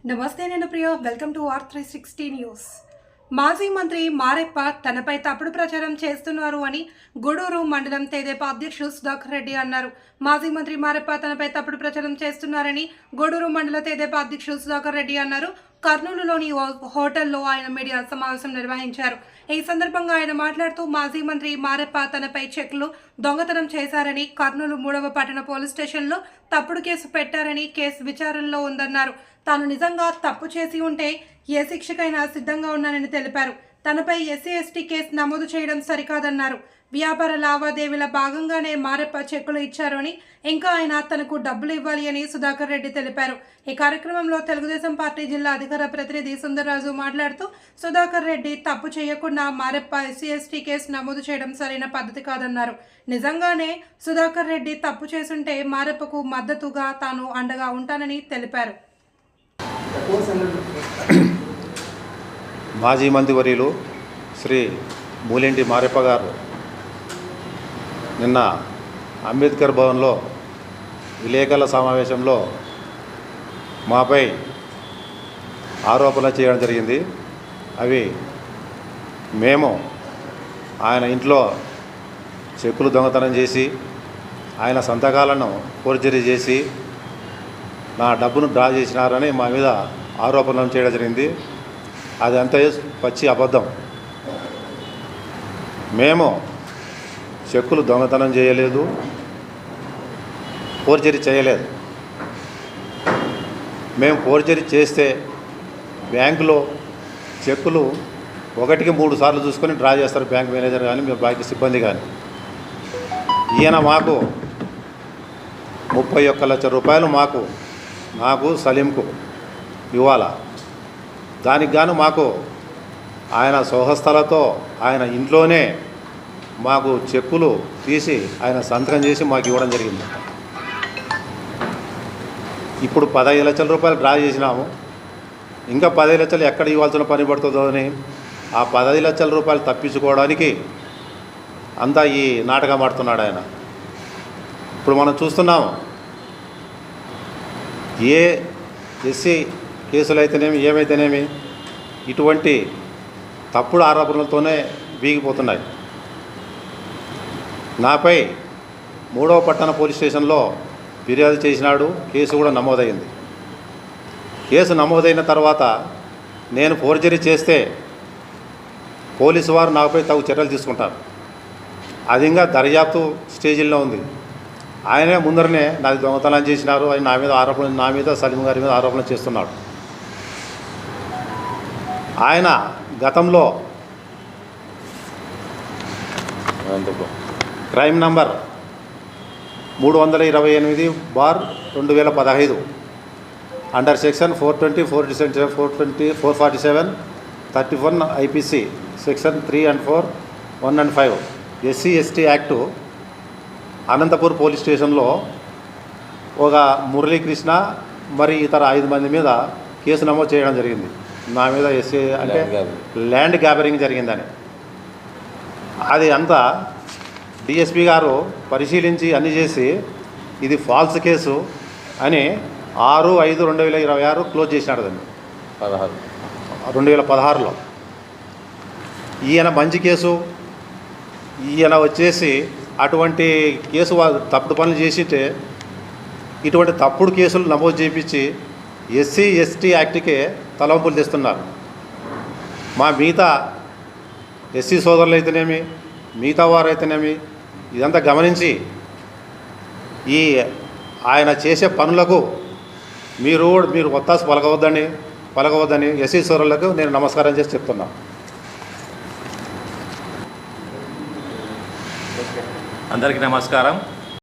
నమస్తే నేను ప్రియ welcome to R360 news. మాజీ మంత్రి మారెప్ప తనపై తప్పుడు ప్రచారం చేస్తున్నారు అని గూడూరు మండలం తెదేపా అధ్యక్షుడు సుధాకర్ రెడ్డి అన్నారు. మాజీ మంత్రి మారెప్ప తనపై తప్పుడు ప్రచారం చేస్తున్నారని గూడూరు మండల తెదేపా అధ్యక్షుడు సుధాకర్ రెడ్డి అన్నారు. కర్నూలులోని హోటల్లో ఆయన మీడియా సమావేశం నిర్వహించారు. ఈ సందర్భంగా ఆయన మాట్లాడుతూ మాజీ మంత్రి మారెప్ప తనపై చెక్లు దొంగతనం చేశారని, కర్నూలు 3వ పట్టణ పోలీస్ స్టేషన్లో తప్పుడు కేసు పెట్టారని, కేసు విచారణలో ఉందన్నారు. తాను నిజంగా తప్పు చేసి ఉంటే ఏ శిక్షకైనా సిద్ధంగా ఉన్నానని తెలిపారు. తనపై SC/ST కేసు నమోదు చేయడం సరికాదన్నారు. వ్యాపార లావాదేవీల భాగంగానే మారెప్ప చెక్కులు ఇచ్చారని, ఇంకా ఆయన తనకు డబ్బులు ఇవ్వాలి అని సుధాకర్ రెడ్డి తెలిపారు. ఈ కార్యక్రమంలో తెలుగుదేశం పార్టీ జిల్లా అధికార ప్రతినిధి సుందర్రాజు మాట్లాడుతూ, సుధాకర్ రెడ్డి తప్పు చేయకుండా మారెప్ప SC/ST కేసు నమోదు చేయడం సరైన పద్ధతి కాదన్నారు. నిజంగానే సుధాకర్ రెడ్డి తప్పు చేసుంటే మారెప్పకు మద్దతుగా తాను అండగా ఉంటానని తెలిపారు. మాజీ మంత్రివర్యులు శ్రీ మూలేంటి మారెప్ప గారు నిన్న అంబేద్కర్ భవన్లో విలేకరుల సమావేశంలో మాపై ఆరోపణలు చేయడం జరిగింది. అవి మేము ఆయన ఇంట్లో చెక్కులు దొంగతనం చేసి, ఆయన సంతకాలను ఫోర్జరీ చేసి నా డబ్బును డ్రా చేసినారని మా మీద ఆరోపణలు చేయడం జరిగింది. అది అంతా పచ్చి అబద్ధం. మేము చెక్కులు దొంగతనం చేయలేదు, ఫోర్జరీ చేయలేదు. మేము ఫోర్జరీ చేస్తే బ్యాంకులో చెక్కులు 1కి 3 సార్లు చూసుకొని డ్రా చేస్తారు బ్యాంక్ మేనేజర్ కానీ బ్యాంక్ సిబ్బంది కానీ. ఈయన మాకు 31 లక్షల రూపాయలు నాకు సలీంకు ఇవ్వాలా. దానికి గాను మాకు ఆయన స్వహస్తాలతో ఆయన ఇంట్లోనే మాకు చెక్కులు తీసి ఆయన సంతకం చేసి మాకు ఇవ్వడం జరిగింది. ఇప్పుడు 15 లక్షల రూపాయలు డ్రా చేసినాము. ఇంకా 15 లక్షలు ఎక్కడ ఇవ్వాల్సిన పని పడుతుందో అని ఆ 15 లక్షల రూపాయలు తప్పించుకోవడానికి అంతా ఈ నాటకం ఆడుతున్నాడు ఆయన. ఇప్పుడు మనం చూస్తున్నాము, ఏ SC కేసులు అయితేనేమి ఏమైతేనేమి ఇటువంటి తప్పుడు ఆరోపణలతోనే వీగిపోతున్నాయి. నాపై 3వ పట్టణ పోలీస్ స్టేషన్లో ఫిర్యాదు చేసినాడు. కేసు కూడా నమోదైంది. కేసు నమోదైన తర్వాత నేను ఫోర్జరీ చేస్తే పోలీసు వారు నాపై తగు చర్యలు తీసుకుంటారు. అది ఇంకా దర్యాప్తు స్టేజీల్లో ఉంది. ఆయనే ముందరనే నాది దొంగతనం చేసినారు అని నా మీద సలీం గారి మీద ఆరోపణ చేస్తున్నాడు. ఆయన గతంలో crime number 328/2015 under section 420, 420, 447, 31 IPC section 3 and 4, 1 and 5 SC/ST act Anantapur police స్టేషన్లో ఒక మురళీకృష్ణ మరి ఇతర 5 మంది మీద కేసు నమోదు చేయడం జరిగింది. నా మీద SC అంటే ల్యాండ్ గ్యాబరింగ్ జరిగిందని. అది అంతా DSP గారు పరిశీలించి అన్ని చేసి ఇది ఫాల్స్ కేసు అని 6/5/2026 క్లోజ్ చేసినాడు. దాన్ని 2016లో ఈయన మంచి కేసు. ఈయన వచ్చేసి అటువంటి కేసు తప్పుడు పనులు చేసితే ఇటువంటి తప్పుడు కేసులు నమోదు చేయించి SC/ST యాక్ట్కే తలంపులు తెస్తున్నారు. మా మిగతా SC సోదరులు అయితేనేమి మిగతా వారు అయితేనేమి ఇదంతా గమనించి ఈ ఆయన చేసే పనులకు మీరు ఒత్తాసు పలకవద్దని SC సోదరులకు నేను నమస్కారం చేసి చెప్తున్నా. అందరికీ నమస్కారం.